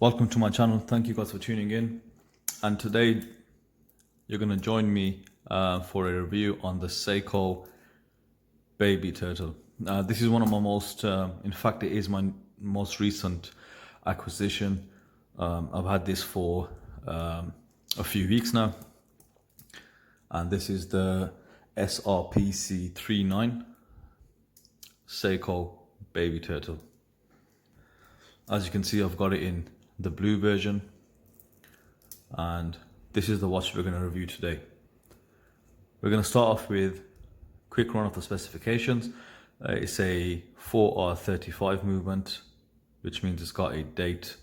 Welcome to my channel. Thank you guys for tuning in. And today you're going to join me for a review on the Seiko Baby Turtle. This is one of my most, in fact it is my most recent acquisition. I've had this for a few weeks now. And this is the SRPC39 Seiko Baby Turtle. As you can see, I've got it in the blue version, and this is the watch we're going to review today. We're going to start off with a quick run of the specifications. It's a 4R35 movement, which means it's got a date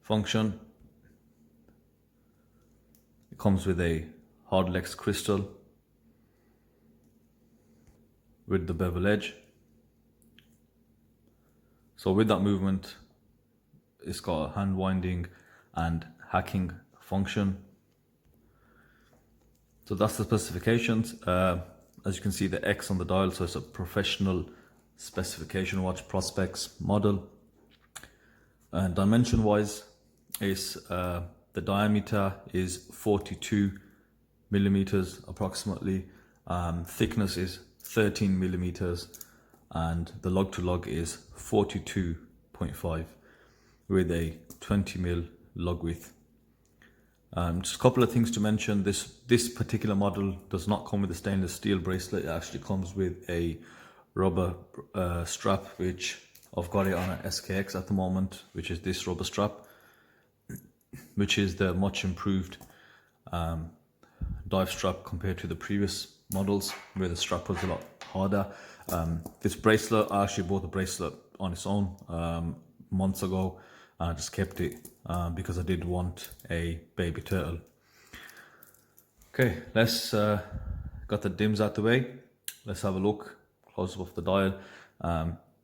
function. It comes with a hard Lex crystal with the bevel edge. So with that movement, it's got a hand winding and hacking function. So that's the specifications. As you can see, the X on the dial, so it's a professional specification watch, prospects model. And dimension wise, is the diameter is 42 millimeters approximately. Thickness is 13 millimeters, and the lug to lug is 42.5 with a 20 mil lug width. Just a couple of things to mention. This particular model does not come with a stainless steel bracelet. It actually comes with a rubber strap, which I've got it on an SKX at the moment, which is this rubber strap, which is the much improved dive strap compared to the previous models where the strap was a lot harder. This bracelet, I actually bought the bracelet on its own months ago, and I just kept it because I did want a baby turtle. Okay, let's got the dims out the way. Let's have a look close up of the dial.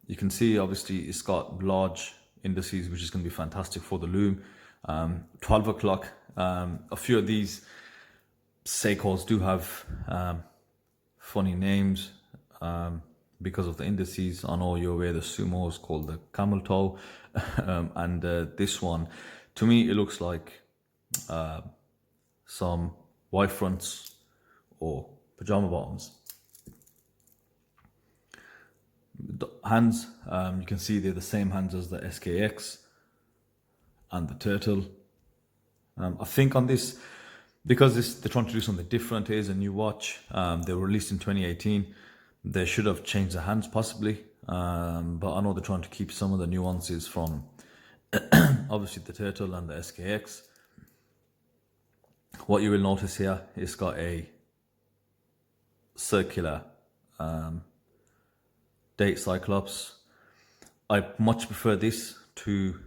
You can see obviously it's got large indices, which is going to be fantastic for the loom. 12 o'clock. A few of these Seikos do have funny names because of the indices. I know you're aware the Sumo is called the camel toe, and this one, to me, it looks like some Y fronts or pajama bottoms. The hands, you can see they're the same hands as the SKX and the Turtle. I think on this, because they're trying to do something different, it is a new watch. They were released in 2018. They should have changed the hands possibly, but I know they're trying to keep some of the nuances from obviously the Turtle and the SKX. What you will notice here, it's got a circular date Cyclops. I much prefer this to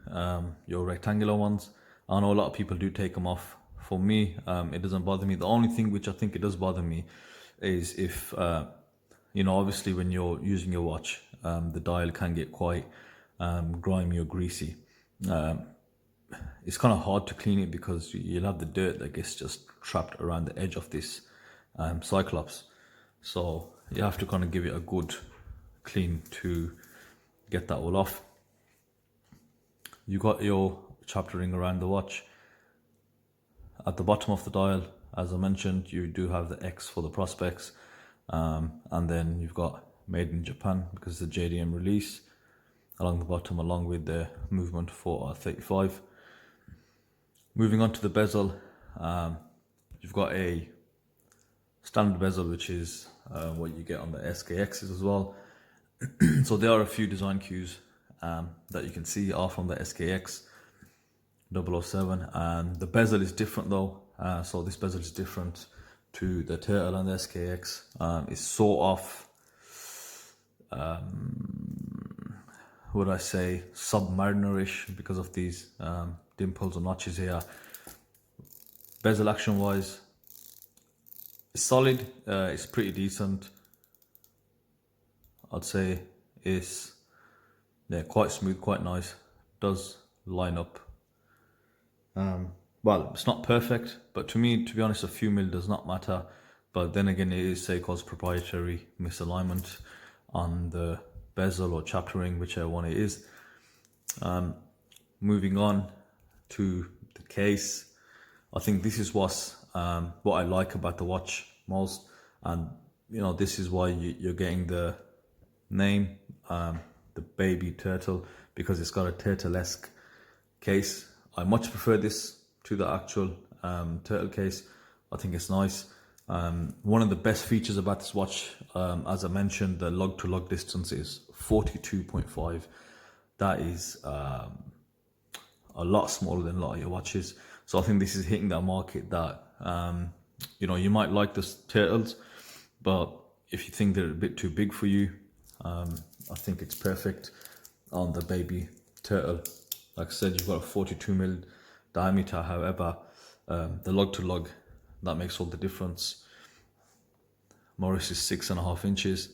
your rectangular ones. I know a lot of people do take them off. For me, it doesn't bother me. The only thing which I think it does bother me is if you know, obviously when you're using your watch, the dial can get quite grimy or greasy. It's kind of hard to clean it because you'll have the dirt that gets just trapped around the edge of this Cyclops. So you have to kind of give it a good clean to get that all off. You got your chapter ring around the watch. At the bottom of the dial, as I mentioned, you do have the X for the prospects. And then you've got made in Japan because it's a JDM release along the bottom, along with the movement for R35. Moving on to the bezel, you've got a standard bezel, which is what you get on the SKXs as well. So there are a few design cues that you can see are from the SKX 007, and the bezel is different though. So this bezel is different to the Turtle and the SKX. It's sort of, would I say, submarinerish because of these dimples or notches here. Bezel action wise, it's solid, it's pretty decent. I'd say it's quite smooth, quite nice, does line up. Well, it's not perfect, but to me, to be honest, a few mil does not matter. But then again, it is Seiko's proprietary misalignment on the bezel or chapter ring, whichever one it is. Moving on, to the case. I think this is what I like about the watch most, and this is why you're getting the name, the baby turtle, because it's got a turtle-esque case. I much prefer this to the actual turtle case. I think it's nice. One of the best features about this watch, as I mentioned, the lug to lug distance is 42.5. That is a lot smaller than a lot of your watches. So I think this is hitting that market that you might like the turtles, but if you think they're a bit too big for you, I think it's perfect on the baby turtle. Like I said, you've got a 42mm diameter. However, the lug to lug, that makes all the difference. Morris is 6.5 inches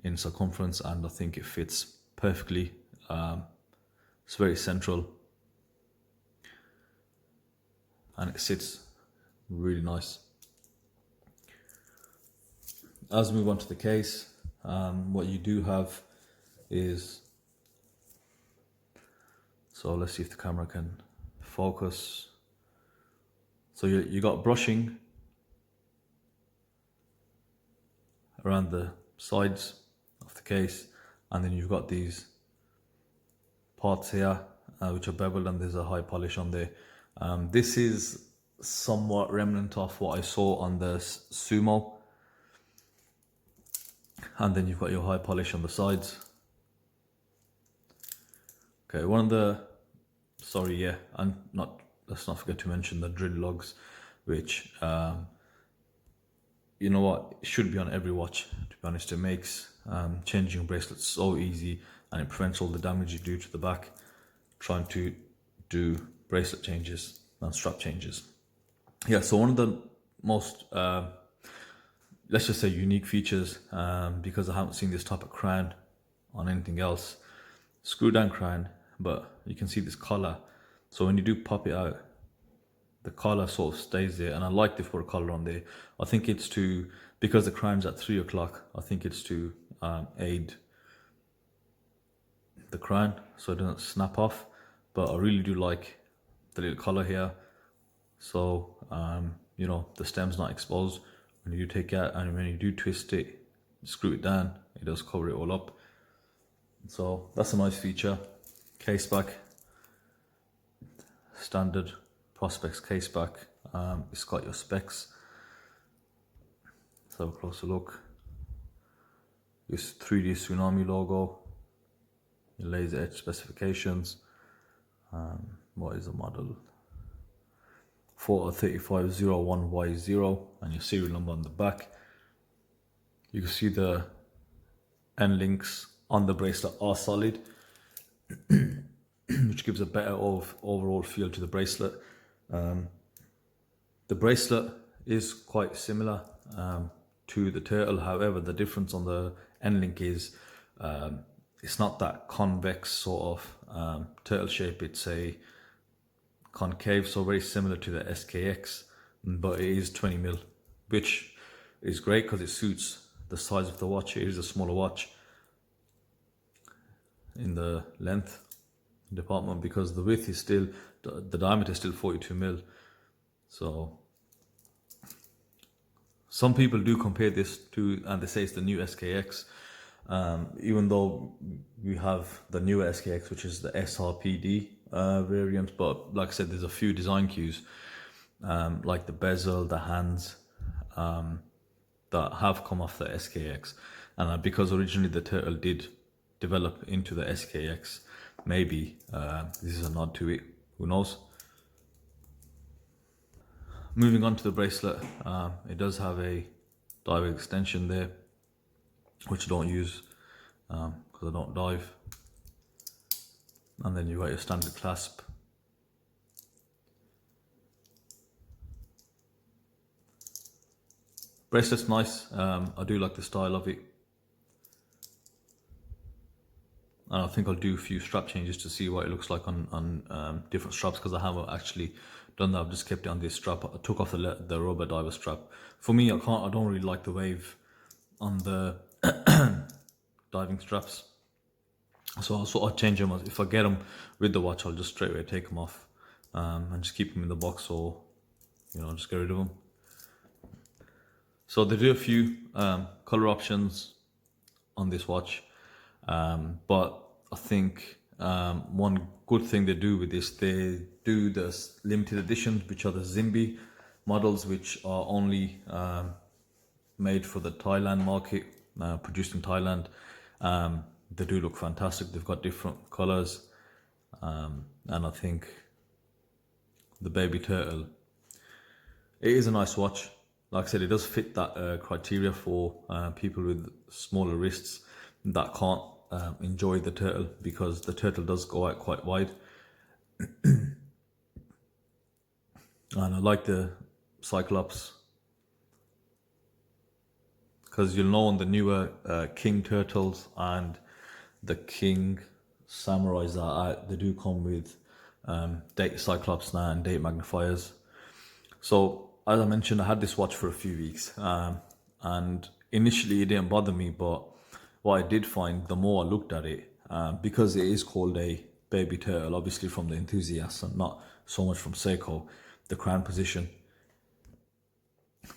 in circumference, and I think it fits perfectly. It's very central, and it sits really nice. As we move on to the case, what you do have is, so let's see if the camera can focus. So you got brushing around the sides of the case, and then you've got these parts here which are beveled, and there's a high polish on there. This is somewhat remnant of what I saw on the Sumo, and then you've got your high polish on the sides. Okay, and let's not forget to mention the drill lugs, which you know what, it should be on every watch, to be honest. It makes changing bracelets so easy, and it prevents all the damage you do to the back trying to do bracelet changes and strap changes. Yeah, so one of the most let's just say unique features, because I haven't seen this type of crown on anything else, screw down crown, but you can see this collar. So when you do pop it out, the collar sort of stays there, and I like to put a collar on there. I think it's because the crown's at 3 o'clock, I think it's to aid the crown so it doesn't snap off. But I really do like the little collar here, so the stem's not exposed when you do take it out, and when you do twist it, screw it down, it does cover it all up. So that's a nice feature. Case back, standard Prospex case back. It's got your specs. Let's have a closer look. This 3D Tsunami logo, your laser etch specifications. What is the model? 43501Y0, and your serial number on the back. You can see the end links on the bracelet are solid, which gives a better overall feel to the bracelet. The bracelet is quite similar to the turtle. However, the difference on the end link is it's not that convex sort of turtle shape. It's a concave, so very similar to the SKX, but it is 20mm, which is great because it suits the size of the watch. It is a smaller watch in the length department, because the width is still, the diameter is still 42mm. So some people do compare this to, and they say it's the new SKX, even though we have the newer SKX, which is the SRPD variant. But like I said, there's a few design cues, like the bezel, the hands, that have come off the SKX, and because originally the turtle did develop into the SKX, maybe this is a nod to it, who knows. Moving on to the bracelet, it does have a dive extension there, which I don't use because I don't dive. And then you've got your standard clasp. Bracelet's nice. I do like the style of it, and I think I'll do a few strap changes to see what it looks like on different straps, because I haven't actually done that. I've just kept it on this strap. I took off the rubber diver strap. For me, I don't really like the wave on the diving straps, so I'll change them. If I get them with the watch, I'll just straight away take them off and just keep them in the box, or just get rid of them. So they do a few color options on this watch, but I think one good thing they do with this, they do the limited editions, which are the Zimby models, which are only made for the Thailand market, produced in Thailand. They do look fantastic. They've got different colors, and I think the Baby Turtle, it is a nice watch. Like I said, it does fit that criteria for people with smaller wrists that can't enjoy the Turtle, because the Turtle does go out quite wide. And I like the Cyclops, because you'll know on the newer King Turtles and the King Samurais that are out, they do come with date Cyclops now and date magnifiers. So as I mentioned, I had this watch for a few weeks, and initially it didn't bother me, but what I did find, the more I looked at it, because it is called a Baby Turtle, obviously from the enthusiasts and not so much from Seiko, the crown position,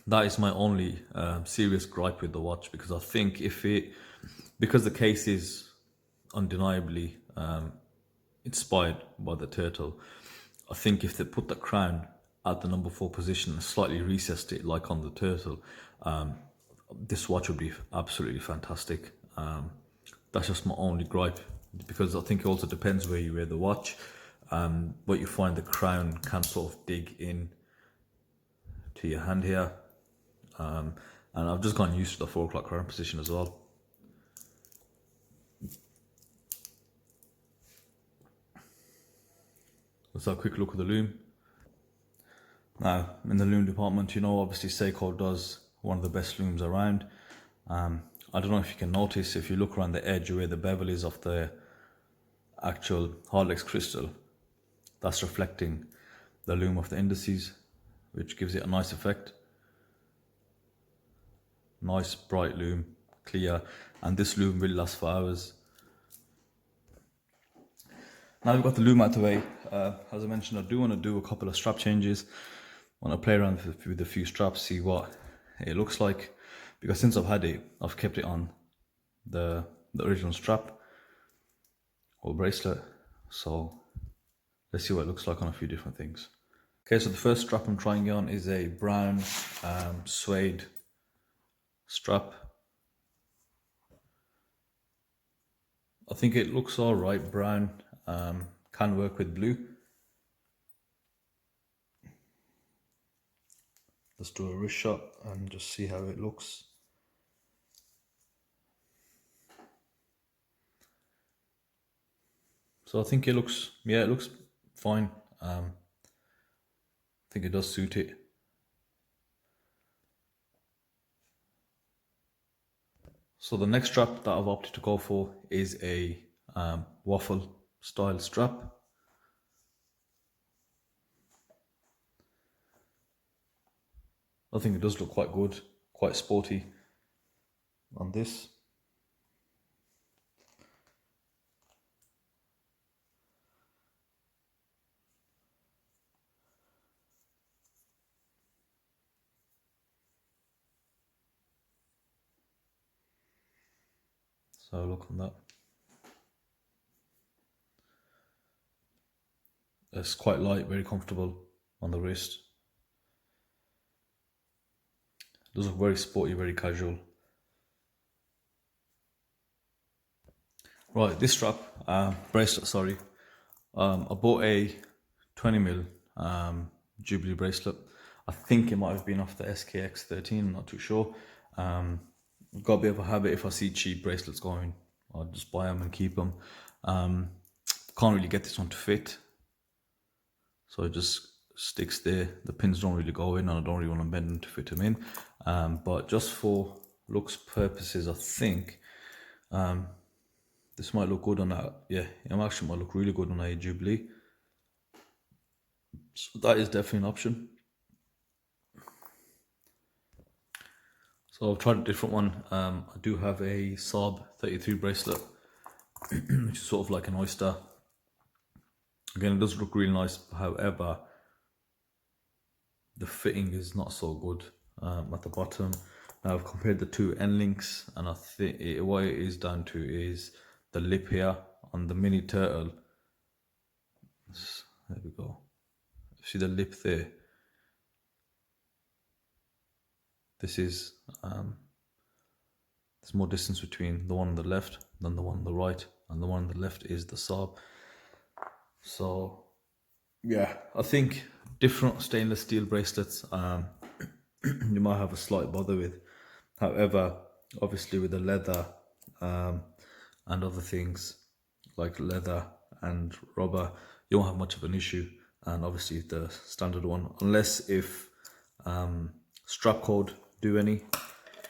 that is my only serious gripe with the watch, because I think because the case is undeniably inspired by the Turtle, I think if they put the crown at the number 4 position and slightly recessed it like on the Turtle, this watch would be absolutely fantastic. That's just my only gripe, because I think it also depends where you wear the watch, but you find the crown can sort of dig in to your hand here, and I've just gotten used to the 4 o'clock crown position as well. Let's have a quick look at the loom. Now, in the loom department, obviously Seiko does one of the best looms around. I don't know if you can notice, if you look around the edge where the bevel is of the actual Harlex crystal, that's reflecting the loom of the indices, which gives it a nice effect. Nice bright loom, clear, and this loom will last for hours. Now we've got the loom out the way. As I mentioned, I do want to do a couple of strap changes. I want to play around with a few straps, see what it looks like, because since I've had it, I've kept it on the original strap or bracelet. So let's see what it looks like on a few different things. Okay, so the first strap I'm trying on is a brown suede strap. I think it looks all right. Brown can work with blue. Let's do a wrist shot and just see how it looks. So I think it looks fine. I think it does suit it. So the next strap that I've opted to go for is a waffle style strap. I think it does look quite good, quite sporty on this. So look on that. It's quite light, very comfortable on the wrist. It does look very sporty, very casual. Right, this strap, bracelet, sorry. I bought a 20mm Jubilee bracelet. I think it might have been off the SKX13, I'm not too sure. I've got a bit of a habit, if I see cheap bracelets going, I'll just buy them and keep them. Can't really get this one to fit, so it just sticks there. The pins don't really go in, and I don't really want to bend them to fit them in. But just for looks purposes, I think this might look good on that. Yeah, it actually might look really good on a Jubilee. So that is definitely an option. So I've tried a different one. I do have a Saab 33 bracelet, which is sort of like an oyster. Again, it does look really nice. However, the fitting is not so good at the bottom. Now I've compared the two end links, and I think what it is down to is the lip here on the Mini Turtle. There we go. See the lip there? This is there's more distance between the one on the left than the one on the right, and the one on the left is the Saab. So yeah, I think different stainless steel bracelets you might have a slight bother with. However, obviously with the leather and other things like leather and rubber, you won't have much of an issue. And obviously the standard one, unless if strap code do any,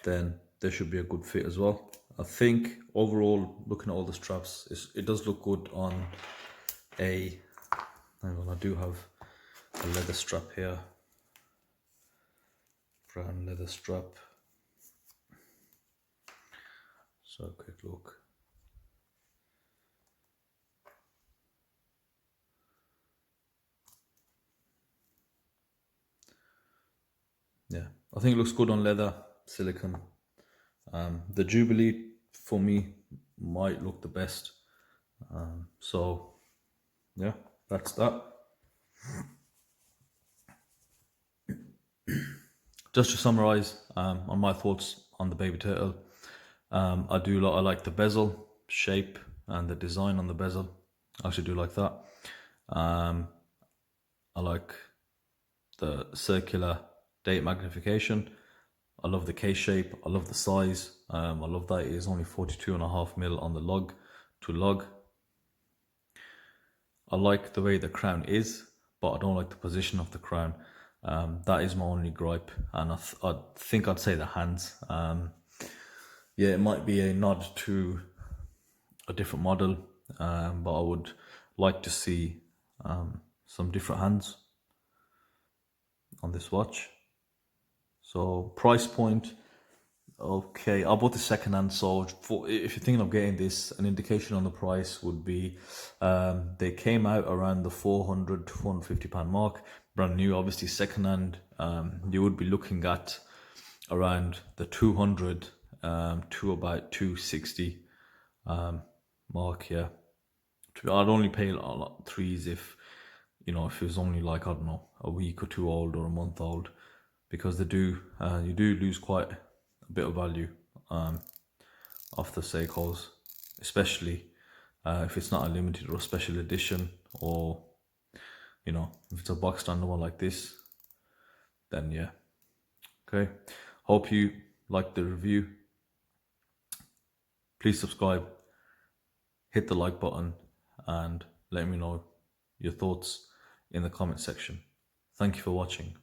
then there should be a good fit as well. I think overall, looking at all the straps, it does look good on a, hang on, I do have a leather strap here, brown leather strap. So a quick look. Yeah, I think it looks good on leather, silicone. The Jubilee for me might look the best. So yeah, that's that. Just to summarize on my thoughts on the baby turtle, I like the bezel shape and the design on the bezel. I actually do like that. I like the circular date magnification. I love the case shape. I love the size. I love that it is only 42.5mm on the lug to lug. I like the way the crown is, but I don't like the position of the crown. That is my only gripe, and I think I'd say the hands. Yeah, it might be a nod to a different model, but I would like to see some different hands on this watch. So price point, okay, I bought the second hand, so if you're thinking of getting this, an indication on the price would be they came out around the 400 to 450 pound mark, brand new. Obviously second hand, you would be looking at around the 200 to about 260 mark. Yeah, I'd only pay a lot threes if, you know, if it was only like, I don't know, a week or two old or a month old, because you do lose quite a bit of value off the Seikos, especially if it's not a limited or a special edition, or, you know, if it's a box standard one like this, then yeah. Okay, hope you liked the review. Please subscribe, hit the like button, and let me know your thoughts in the comment section. Thank you for watching.